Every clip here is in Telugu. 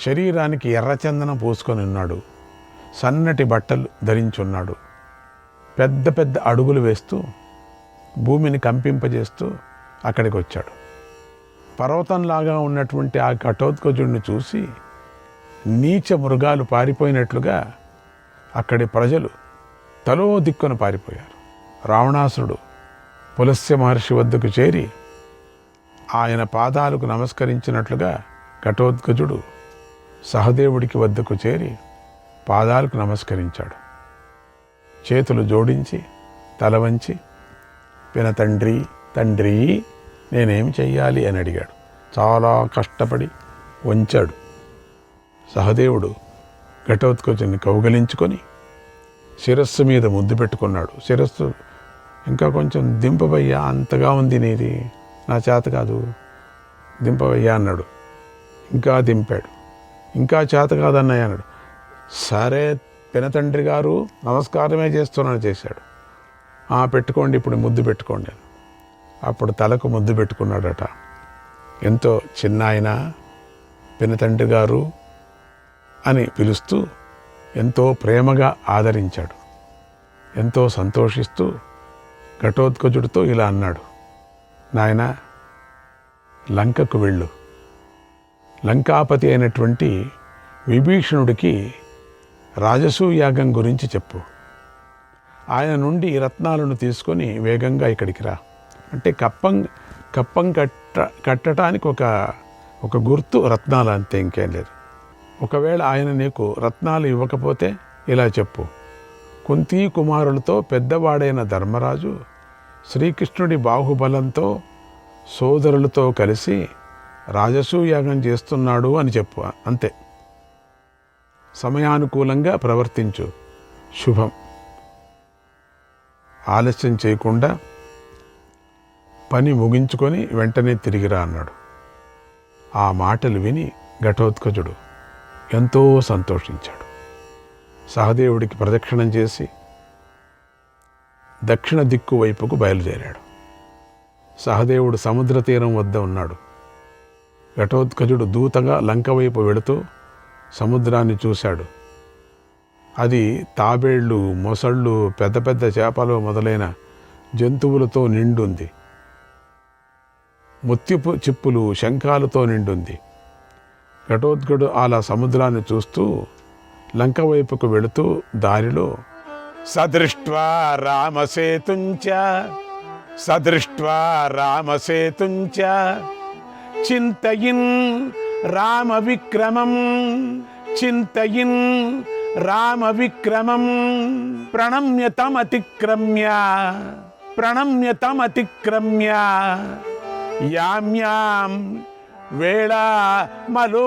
శరీరానికి ఎర్రచందనం పూసుకొని ఉన్నాడు. సన్నటి బట్టలు ధరించున్నాడు. పెద్ద పెద్ద అడుగులు వేస్తూ భూమిని కంపింపజేస్తూ అక్కడికి వచ్చాడు. పర్వతంలాగా ఉన్నటువంటి ఆ ఘటోత్కచుడిని చూసి నీచ మృగాలు పారిపోయినట్లుగా అక్కడి ప్రజలు తలో దిక్కున పారిపోయారు. రావణాసురుడు పులస్త్య మహర్షి వద్దకు చేరి ఆయన పాదాలకు నమస్కరించినట్లుగా ఘటోత్కచుడు సహదేవుడికి వద్దకు చేరి పాదాలకు నమస్కరించాడు. చేతులు జోడించి తల వంచి తండ్రి తండ్రి నేనేం చెయ్యాలి అని అడిగాడు. చాలా కష్టపడి వంచాడు. సహదేవుడు ఘటోత్కచుని కౌగలించుకొని శిరస్సు మీద ముద్దు పెట్టుకున్నాడు. శిరస్సు ఇంకా కొంచెం దింపవయ్యా, అంతగా ఉంది నీది, నా చేత కాదు, దింపవయ్యా అన్నాడు. ఇంకా దింపాడు. ఇంకా చేత కాదన్నయ్య అన్నాడు. సరే పినతండ్రి గారు నమస్కారమే చేస్తున్నాను చేశాడు. పెట్టుకోండి, ఇప్పుడు ముద్దు పెట్టుకోండి. అప్పుడు తలకు ముద్దు పెట్టుకున్నాడట. ఎంతో చిన్న ఆయన పినతండ్రి గారు అని పిలుస్తూ ఎంతో ప్రేమగా ఆదరించాడు. ఎంతో సంతోషిస్తూ ఘటోత్కచుడితో ఇలా అన్నాడు, నాయనా లంకకు వెళ్ళు. లంకాపతి అయినటువంటి విభీషణుడికి రాజసూయాగం గురించి చెప్పు. ఆయన నుండి రత్నాలను తీసుకొని వేగంగా ఇక్కడికి రా. అంటే కప్పం కట్టడానికి ఒక గుర్తు రత్నాలు, అంతే, ఇంకేం లేదు. ఒకవేళ ఆయన నీకు రత్నాలు ఇవ్వకపోతే ఇలా చెప్పు, కుంతీ కుమారులతో పెద్దవాడైన ధర్మరాజు శ్రీకృష్ణుడి బాహుబలంతో సోదరులతో కలిసి రాజసూయాగం చేస్తున్నాడు అని చెప్పు, అంతే. సమయానుకూలంగా ప్రవర్తించు, శుభం. ఆలస్యం చేయకుండా పని ముగించుకొని వెంటనే తిరిగిరా అన్నాడు. ఆ మాటలు విని ఘటోత్కచుడు ఎంతో సంతోషించాడు. సహదేవుడికి ప్రదక్షిణం చేసి దక్షిణ దిక్కు వైపుకు బయలుదేరాడు. సహదేవుడు సముద్ర తీరం వద్ద ఉన్నాడు. ఘటోత్కచుడు దూతగా లంక వైపు వెళుతూ సముద్రాన్ని చూశాడు. అది తాబేళ్లు, మొసళ్ళు, పెద్ద పెద్ద చేపలు మొదలైన జంతువులతో నిండుంది. ముత్యపు చిప్పులు, శంఖాలతో నిండుంది. ఘటోత్కచుడు అలా సముద్రాన్ని చూస్తూ లంక వైపుకు వెళుతూ దారిలో సదృష్ట్వా రామసేతుంచ చింతయిన్ రామ విక్రమం ప్రణమ్యతమతిక్రమ్య యామ్యాం వేళామలోకయత్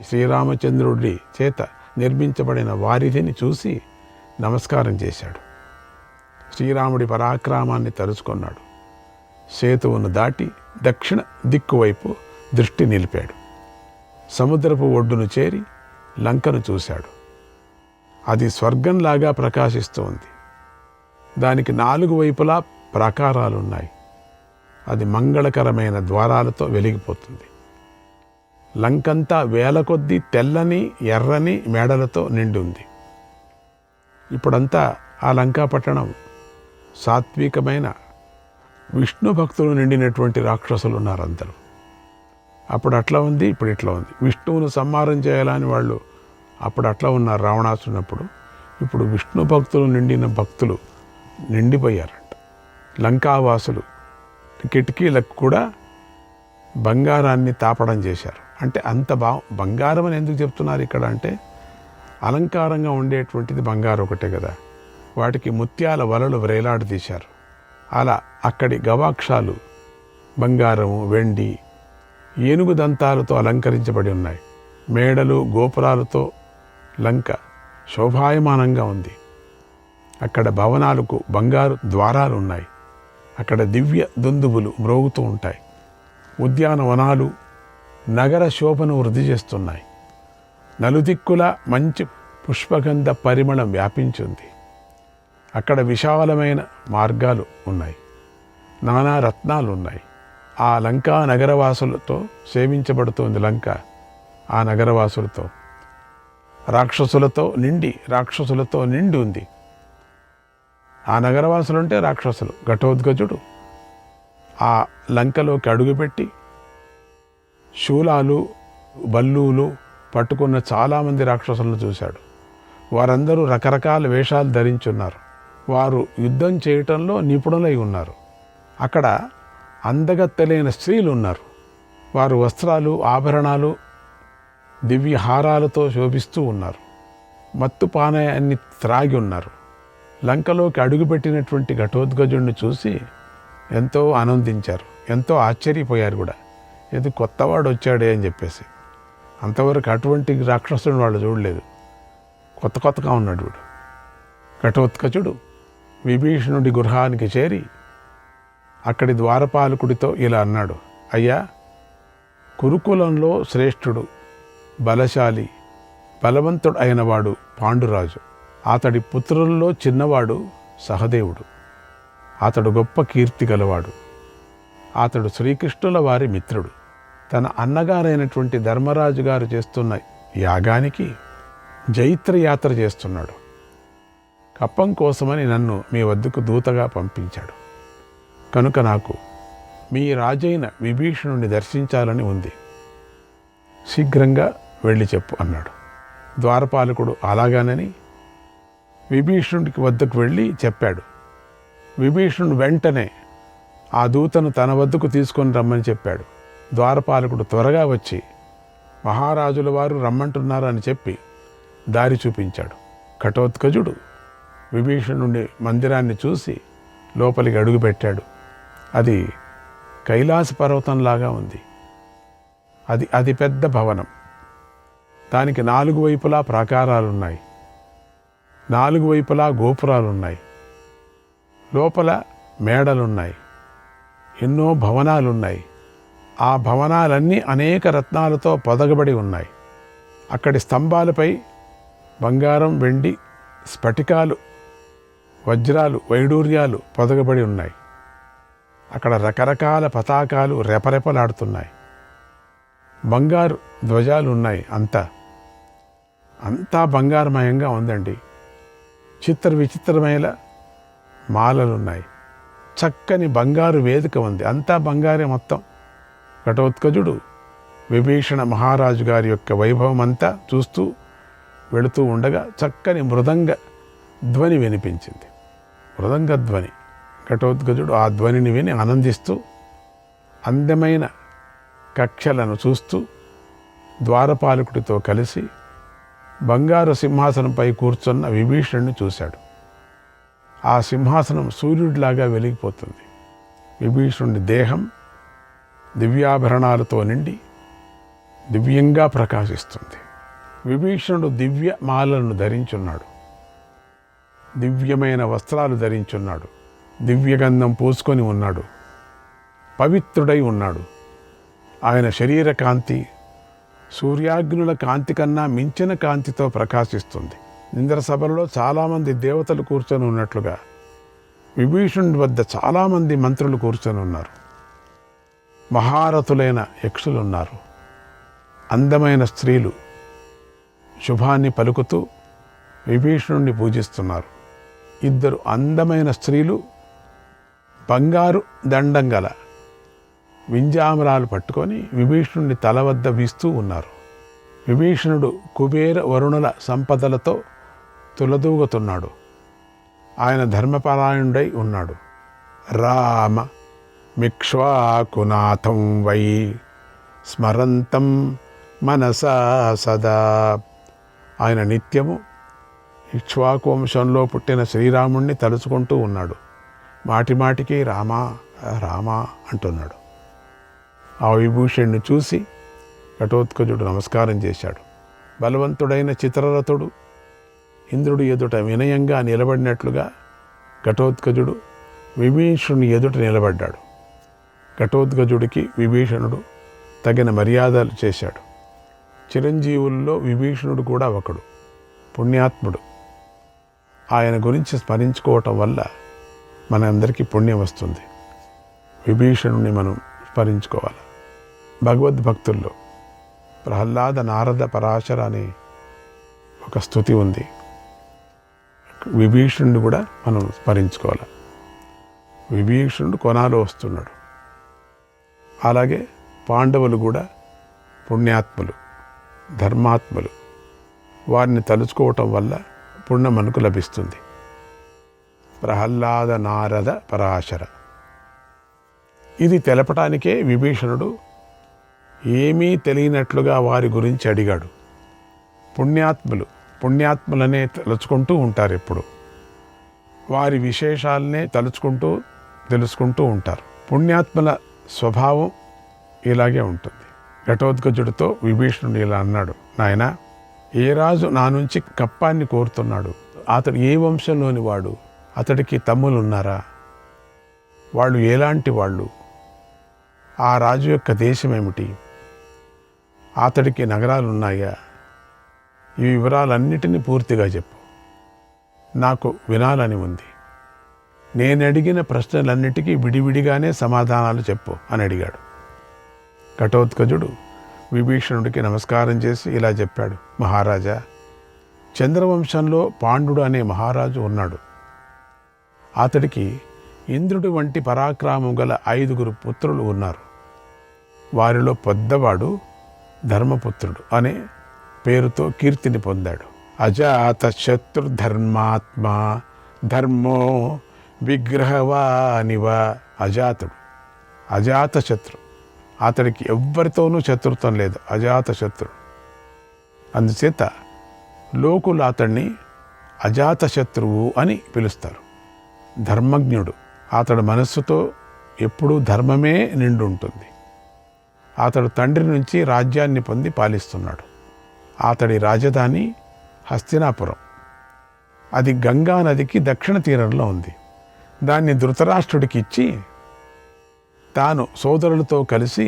శ్రీరామచంద్రుడి చేత నిర్మించబడిన వారిధిని చూసి నమస్కారం చేశాడు. శ్రీరాముడి పరాక్రమాన్ని తలుచుకున్నాడు. సేతువును దాటి దక్షిణ దిక్కువైపు దృష్టి నిలిపాడు. సముద్రపు ఒడ్డును చేరి లంకను చూశాడు. అది స్వర్గంలాగా ప్రకాశిస్తూ ఉంది. దానికి 4 వైపులా ప్రాకారాలున్నాయి. అది మంగళకరమైన ద్వారాలతో వెలిగిపోతుంది. లంకంతా వేల కొద్దీ తెల్లని ఎర్రని మేడలతో నిండి ఉంది. ఇప్పుడంతా ఆ లంకా పట్టణం సాత్వికమైన విష్ణు భక్తులు నిండినటువంటి రాక్షసులు ఉన్నారు అందరూ. అప్పుడు అట్లా ఉంది, ఇప్పుడు ఇట్లా ఉంది. విష్ణువును సంహారం చేయాలని వాళ్ళు అప్పుడు అట్లా ఉన్నారు రావణాసురునప్పుడు. ఇప్పుడు విష్ణు భక్తులు నిండిన భక్తులు నిండిపోయారంట. లంకావాసులు కిటికీలకు కూడా బంగారాన్ని తాపడం చేశారు. అంటే అంత బంగారం అని ఎందుకు చెప్తున్నారు ఇక్కడ అంటే, అలంకారంగా ఉండేటువంటిది బంగారం ఒకటే కదా. వాటికి ముత్యాల వలలు వ్రేలాడదీశారు. అలా అక్కడి గవాక్షాలు బంగారము, వెండి, ఏనుగు దంతాలతో అలంకరించబడి ఉన్నాయి. మేడలు, గోపురాలతో లంక శోభాయమానంగా ఉంది. అక్కడ భవనాలకు బంగారు ద్వారాలు ఉన్నాయి. అక్కడ దివ్య దుందుబులు మ్రోగుతూ ఉంటాయి. ఉద్యానవనాలు నగర శోభను వృద్ధి చేస్తున్నాయి. నలుదిక్కుల మంచి పుష్పగంధ పరిమళం వ్యాపించింది. అక్కడ విశాలమైన మార్గాలు ఉన్నాయి. నానా రత్నాలు ఉన్నాయి. ఆ లంకా నగరవాసులతో సేవించబడుతోంది. లంక ఆ నగరవాసులతో, రాక్షసులతో నిండి ఉంది. ఆ నగరవాసులు అంటే రాక్షసులు. ఘటోత్కచుడు ఆ లంకలోకి అడుగుపెట్టి శూలాలు బల్లూలు పట్టుకున్న చాలామంది రాక్షసులను చూశాడు. వారందరూ రకరకాల వేషాలు ధరించున్నారు. వారు యుద్ధం చేయటంలో నిపుణులై ఉన్నారు. అక్కడ అందగత్తెలైన స్త్రీలు ఉన్నారు. వారు వస్త్రాలు ఆభరణాలు దివ్యహారాలతో శోభిస్తూ ఉన్నారు. మత్తు పానయాన్ని త్రాగి ఉన్నారు. లంకలోకి అడుగుపెట్టినటువంటి ఘటోత్కచుడిని చూసి ఎంతో ఆనందించారు, ఎంతో ఆశ్చర్యపోయారు కూడా. ఏది కొత్తవాడు వచ్చాడే అని చెప్పేసి. అంతవరకు అటువంటి రాక్షసుని వాళ్ళు చూడలేదు. కొత్తగా ఉన్నాడు వీడు. ఘటోత్కచుడు విభీషణుడి గృహానికి చేరి అక్కడి ద్వారపాలకుడితో ఇలా అన్నాడు: అయ్యా, కురుకులంలో శ్రేష్ఠుడు, బలశాలి, బలవంతుడు అయినవాడు పాండురాజు. అతడి పుత్రుల్లో చిన్నవాడు సహదేవుడు. అతడు గొప్ప కీర్తి గలవాడు. అతడు శ్రీకృష్ణుల వారి మిత్రుడు. తన అన్నగారైనటువంటి ధర్మరాజు గారు చేస్తున్న యాగానికి జైత్రయాత్ర చేస్తున్నాడు. కప్పం కోసమని నన్ను మీ వద్దకు దూతగా పంపించాడు. కనుక నాకు మీ రాజైన విభీషణుని దర్శించాలని ఉంది. శీఘ్రంగా వెళ్ళి చెప్పు అన్నాడు. ద్వారపాలకుడు అలాగానని విభీషణుడికి వద్దకు వెళ్ళి చెప్పాడు. విభీషణుడు వెంటనే ఆ దూతను తన వద్దకు తీసుకొని రమ్మని చెప్పాడు. ద్వారపాలకుడు త్వరగా వచ్చి మహారాజుల వారు రమ్మంటున్నారు అని చెప్పి దారి చూపించాడు. ఘటోత్కచుడు విభీషణుడి మందిరాన్ని చూసి లోపలికి అడుగుపెట్టాడు. అది కైలాస పర్వతంలాగా ఉంది. అది అతి పెద్ద భవనం. దానికి 4 వైపులా ప్రాకారాలున్నాయి. 4 వైపులా గోపురాలున్నాయి. లోపల మేడలున్నాయి. ఎన్నో భవనాలున్నాయి. ఆ భవనాలన్నీ అనేక రత్నాలతో పొదగబడి ఉన్నాయి. అక్కడి స్తంభాలపై బంగారం, వెండి, స్ఫటికాలు, వజ్రాలు, వైడూర్యాలు పొదగబడి ఉన్నాయి. అక్కడ రకరకాల పతాకాలు రెపరెపలాడుతున్నాయి. బంగారు ధ్వజాలు ఉన్నాయి. అంతా బంగారమయంగా ఉందండి. విచిత్రమైన మాలలున్నాయి. చక్కని బంగారు వేదిక ఉంది. అంతా బంగారే మొత్తం. ఘటోత్కచుడు విభీషణ మహారాజు గారి యొక్క వైభవం అంతా చూస్తూ వెళుతూ ఉండగా చక్కని మృదంగ ధ్వని వినిపించింది. మృదంగ ధ్వని. ఘటోత్కచుడు ఆ ధ్వనిని విని ఆనందిస్తూ అందమైన కక్షలను చూస్తూ ద్వారపాలకుడితో కలిసి బంగారు సింహాసనంపై కూర్చున్న విభీషణుని చూశాడు. ఆ సింహాసనం సూర్యుడిలాగా వెలిగిపోతుంది. విభీషణుడి దేహం దివ్యాభరణాలతో నిండి దివ్యంగా ప్రకాశిస్తుంది. విభీషణుడు దివ్య మాలను ధరించున్నాడు. దివ్యమైన వస్త్రాలు ధరించున్నాడు. దివ్యగంధం పూసుకొని ఉన్నాడు. పవిత్రుడై ఉన్నాడు. ఆయన శరీర కాంతి సూర్యాగ్నుల కాంతి కన్నా మించిన కాంతితో ప్రకాశిస్తుంది. ఇంద్రసభలో చాలామంది దేవతలు కూర్చొని ఉన్నట్లుగా విభీషణుడి వద్ద చాలామంది మంత్రులు కూర్చొని ఉన్నారు. మహారథులైన యక్షులున్నారు. అందమైన స్త్రీలు శుభాన్ని పలుకుతూ విభీషణుడిని పూజిస్తున్నారు. 2 అందమైన స్త్రీలు బంగారు దండం గల వింజామరాలు పట్టుకొని విభీషణుడి తల వద్ద వీస్తూ ఉన్నారు. విభీషణుడు కుబేర వరుణుల సంపదలతో తులదూగుతున్నాడు. ఆయన ధర్మపరాయణుడై ఉన్నాడు. రామ మిక్ష్వాకునాథం వై స్మరంతం మనసా సదా. ఆయన నిత్యము ఇక్ష్వాకు వంశంలో పుట్టిన శ్రీరాముణ్ణి తలుచుకుంటూ ఉన్నాడు. మాటిమాటికి రామా రామా అంటున్నాడు. ఆ విభూషణ్ణి చూసి ఘటోత్కచుడు నమస్కారం చేశాడు. బలవంతుడైన చిత్రరథుడు ఇంద్రుడు ఎదుట వినయంగా నిలబడినట్లుగా ఘటోత్కచుడు విభీషణుని ఎదుట నిలబడ్డాడు. ఘటోత్కచుడికి విభీషణుడు తగిన మర్యాదలు చేశాడు. చిరంజీవుల్లో విభీషణుడు కూడా ఒకడు, పుణ్యాత్ముడు. ఆయన గురించి స్మరించుకోవటం వల్ల మనందరికీ పుణ్యం వస్తుంది. విభీషణుని మనం స్మరించుకోవాలి. భగవద్భక్తుల్లో ప్రహ్లాద, నారద, పరాశర అనే ఒక స్తుతి ఉంది. విభీషణుడు కూడా మనం స్మరించుకోవాలి. విభీషణుడు కొనాలో వస్తున్నాడు. అలాగే పాండవులు కూడా పుణ్యాత్ములు, ధర్మాత్ములు. వారిని తలుచుకోవటం వల్ల పుణ్యం మనకు లభిస్తుంది. ప్రహ్లాద, నారద, పరాశర ఇది తెలపటానికే విభీషణుడు ఏమీ తెలియనట్లుగా వారి గురించి అడిగాడు. పుణ్యాత్ములనే తలుచుకుంటూ ఉంటారు. ఎప్పుడు వారి విశేషాలనే తలుచుకుంటూ తెలుసుకుంటూ ఉంటారు. పుణ్యాత్ముల స్వభావం ఇలాగే ఉంటుంది. ఘటోత్కచుడితో విభీషణుడు ఇలా అన్నాడు, నాయనా, ఏ రాజు నా నుంచి కప్పాన్ని కోరుతున్నాడు? అతడు ఏ వంశంలోని వాడు? అతడికి తమ్ములు ఉన్నారా? వాళ్ళు ఎలాంటి వాళ్ళు? ఆ రాజు యొక్క దేశం ఏమిటి? అతడికి నగరాలు ఉన్నాయా? ఈ వివరాలన్నిటినీ పూర్తిగా చెప్పు, నాకు వినాలని ఉంది. నేను అడిగిన ప్రశ్నలన్నిటికీ విడివిడిగానే సమాధానాలు చెప్పు అని అడిగాడు. ఘటోత్కచుడు విభీషణుడికి నమస్కారం చేసి ఇలా చెప్పాడు, మహారాజా, చంద్రవంశంలో పాండుడు అనే మహారాజు ఉన్నాడు. అతడికి ఇంద్రుడి వంటి పరాక్రమం గల 5 పుత్రులు ఉన్నారు. వారిలో పెద్దవాడు ధర్మపుత్రుడు అనే పేరుతో కీర్తిని పొందాడు. అజాత శత్రుధర్మాత్మా ధర్మో విగ్రహవానివ. అజాత శత్రు. అతడికి ఎవ్వరితోనూ శత్రుత్వం లేదు, అజాత శత్రు. అందుచేత లోకులు అతడిని అజాత శత్రువు అని పిలుస్తారు. ధర్మజ్ఞుడు. అతడు మనస్సుతో ఎప్పుడూ ధర్మమే నిండి ఉంటుంది. అతడు తండ్రి నుంచి రాజ్యాన్ని పొంది పాలిస్తున్నాడు. అతడి రాజధాని హస్తినాపురం. అది గంగా నదికి దక్షిణ తీరంలో ఉంది. దాన్ని ధృతరాష్ట్రుడికి ఇచ్చి తాను సోదరులతో కలిసి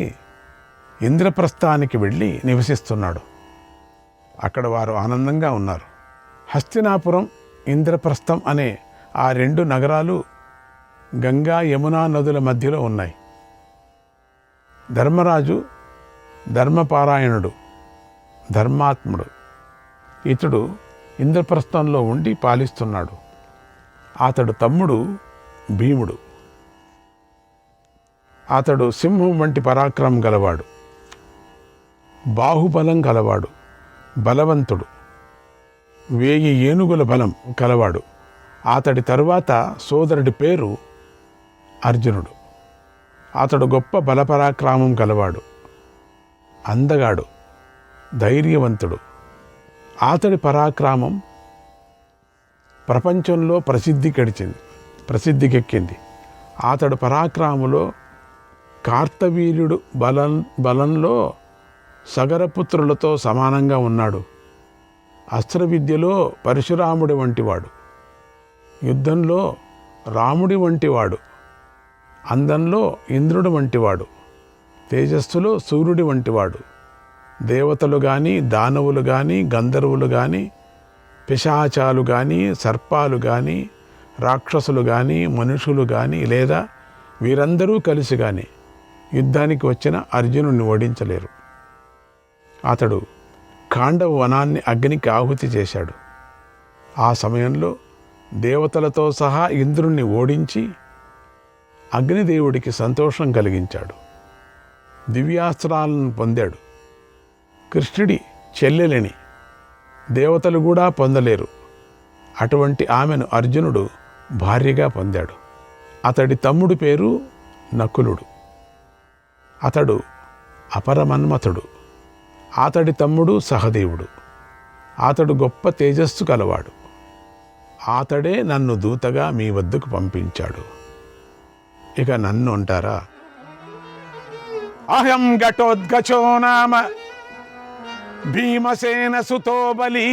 ఇంద్రప్రస్థానికి వెళ్ళి నివసిస్తున్నాడు. అక్కడ వారు ఆనందంగా ఉన్నారు. హస్తినాపురం, ఇంద్రప్రస్థం అనే ఆ 2 నగరాలు గంగా, యమునా నదుల మధ్యలో ఉన్నాయి. ధర్మరాజు ధర్మపారాయణుడు, ధర్మాత్ముడు. ఇతడు ఇంద్రప్రస్థంలో ఉండి పాలిస్తున్నాడు. అతడు తమ్ముడు భీముడు. అతడు సింహం వంటి పరాక్రమం గలవాడు, బాహుబలం గలవాడు, బలవంతుడు, 1000 ఏనుగుల బలం కలవాడు. అతడి తరువాత సోదరుడి పేరు అర్జునుడు. అతడు గొప్ప బలపరాక్రమం గలవాడు, అందగాడు, ధైర్యవంతుడు. అతడి పరాక్రమం ప్రపంచంలో ప్రసిద్ధికెక్కింది. అతడు పరాక్రమంలో కార్తవీర్యుడు బలంలో సగరపుత్రులతో సమానంగా ఉన్నాడు. అస్త్రవిద్యలో పరశురాముడి వంటివాడు, యుద్ధంలో రాముడి వంటివాడు, అందంలో ఇంద్రుడి వంటివాడు, తేజస్సులో సూర్యుడి వంటివాడు. దేవతలు కానీ, దానవులు కానీ, గంధర్వులు కానీ, పిశాచాలు కానీ, సర్పాలు కానీ, రాక్షసులు కానీ, మనుషులు కానీ, లేదా వీరందరూ కలిసి కానీ యుద్ధానికి వచ్చిన అర్జునుడిని ఓడించలేరు. అతడు ఖాండవ వనాన్ని అగ్నికి ఆహుతి చేశాడు. ఆ సమయంలో దేవతలతో సహా ఇంద్రుణ్ణి ఓడించి అగ్నిదేవుడికి సంతోషం కలిగించాడు. దివ్యాస్త్రాలను పొందాడు. కృష్ణుడి చెల్లెలిని దేవతలు కూడా పొందలేరు. అటువంటి ఆమెను అర్జునుడు భార్యగా పొందాడు. అతడి తమ్ముడి పేరు నకులుడు. అతడు అపరమన్మథుడు. అతడి తమ్ముడు సహదేవుడు. అతడు గొప్ప తేజస్సు కలవాడు. అతడే నన్ను దూతగా మీ వద్దకు పంపించాడు. ఇక నన్ను అంటారా? అహం ఘటోత్కచో నామ భీమసేన సుతో బలి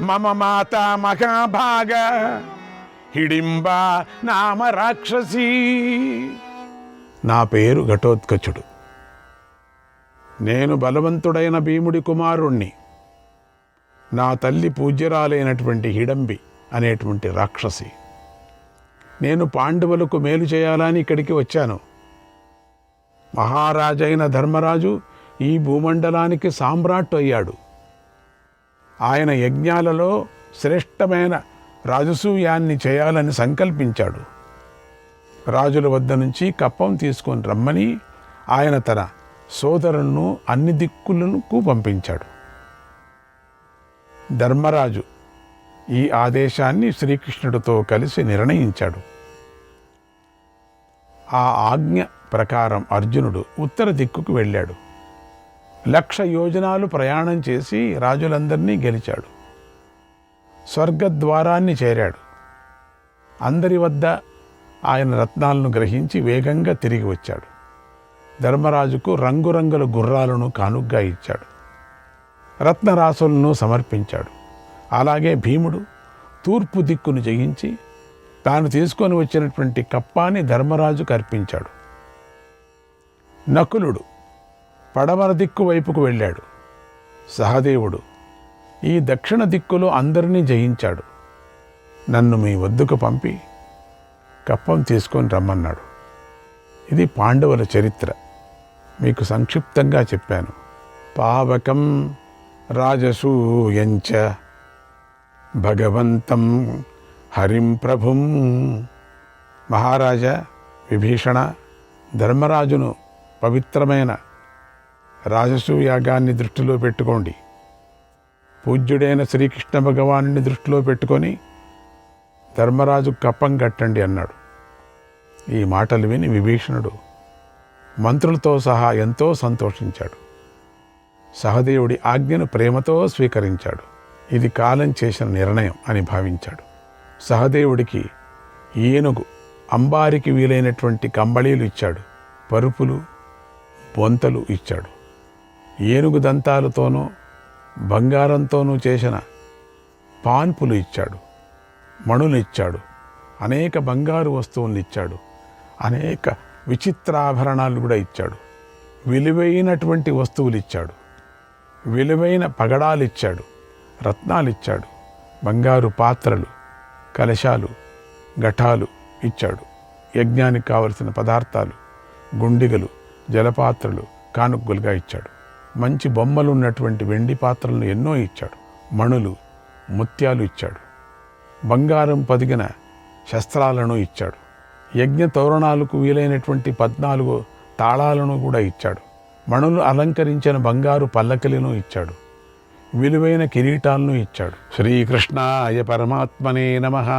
మమ మాతా మహాభాగ హిడింబ నామ రాక్షసి. నా పేరు ఘటోత్కచుడు. నేను బలవంతుడైన భీముడి కుమారుణ్ణి. నా తల్లి పూజ్యరాలైనటువంటి హిడంబి అనేటువంటి రాక్షసి. నేను పాండవులకు మేలు చేయాలని ఇక్కడికి వచ్చాను. మహారాజైన ధర్మరాజు ఈ భూమండలానికి సామ్రాట్ అయ్యాడు. ఆయన యజ్ఞాలలో శ్రేష్టమైన రాజసూయాన్ని చేయాలని సంకల్పించాడు. రాజుల వద్ద నుంచి కప్పం తీసుకొని రమ్మని ఆయన తన సోదరులను అన్ని దిక్కులకు పంపించాడు. ధర్మరాజు ఈ ఆదేశాన్ని శ్రీకృష్ణుడితో కలిసి నిర్ణయించాడు. ఆ ఆజ్ఞ ప్రకారం అర్జునుడు ఉత్తర దిక్కుకు వెళ్ళాడు. 1,00,000 యోజనాలు ప్రయాణం చేసి రాజులందరినీ గెలిచాడు. స్వర్గద్వారాన్ని చేరాడు. అందరి వద్ద ఆయన రత్నాలను గ్రహించి వేగంగా తిరిగి వచ్చాడు. ధర్మరాజుకు రంగురంగుల గుర్రాలను కానుగ్గా ఇచ్చాడు. రత్నరాసులను సమర్పించాడు. అలాగే భీముడు తూర్పు దిక్కును జయించి తాను తీసుకొని వచ్చినటువంటి కప్పాన్ని ధర్మరాజుకు అర్పించాడు. నకులుడు పడమర దిక్కు వైపుకు వెళ్ళాడు. సహదేవుడు ఈ దక్షిణ దిక్కులో అందరినీ జయించాడు. నన్ను మీ వద్దకు పంపి కప్పం తీసుకొని రమ్మన్నాడు. ఇది పాండవుల చరిత్ర. మీకు సంక్షిప్తంగా చెప్పాను. పావకం రాజసూయంచ భగవంతం హరిం ప్రభుం. మహారాజా విభీషణ, ధర్మరాజును పవిత్రమైన రాజసూయాగాన్ని దృష్టిలో పెట్టుకోండి. పూజ్యుడైన శ్రీకృష్ణ భగవానుని దృష్టిలో పెట్టుకొని ధర్మరాజు కప్పం కట్టండి అన్నాడు. ఈ మాటలు విని విభీషణుడు మంత్రులతో సహా ఎంతో సంతోషించాడు. సహదేవుడి ఆజ్ఞను ప్రేమతో స్వీకరించాడు. ఇది కాలం చేసిన నిర్ణయం అని భావించాడు. సహదేవుడికి ఏనుగు అంబారికి వీలైనటువంటి కంబళీలు ఇచ్చాడు. పరుపులు, బొంతలు ఇచ్చాడు. ఏనుగు దంతాలతోనూ బంగారంతోనూ చేసిన పాన్పులు ఇచ్చాడు. మణులు ఇచ్చాడు. అనేక బంగారు వస్తువులను ఇచ్చాడు. అనేక విచిత్రాభరణాలు కూడా ఇచ్చాడు. విలువైనటువంటి వస్తువులు ఇచ్చాడు. విలువైన పగడాలు ఇచ్చాడు. రత్నాలు ఇచ్చాడు. బంగారు పాత్రలు, కలశాలు, ఘటాలు ఇచ్చాడు. యజ్ఞానికి కావలసిన పదార్థాలు, గుండిగలు, జలపాత్రలు కానుకలుగా ఇచ్చాడు. మంచి బొమ్మలు ఉన్నటువంటి వెండి పాత్రలను ఎన్నో ఇచ్చాడు. మణులు, ముత్యాలు ఇచ్చాడు. బంగారం పొదిగిన శస్త్రాలను ఇచ్చాడు. యజ్ఞ తోరణాలకు వీలైనటువంటి 14 తాళాలను కూడా ఇచ్చాడు. మణులు అలంకరించిన బంగారు పల్లకిలను ఇచ్చాడు. విలువైన కిరీటాలను ఇచ్చాడు. శ్రీకృష్ణాయ పరమాత్మనే నమః.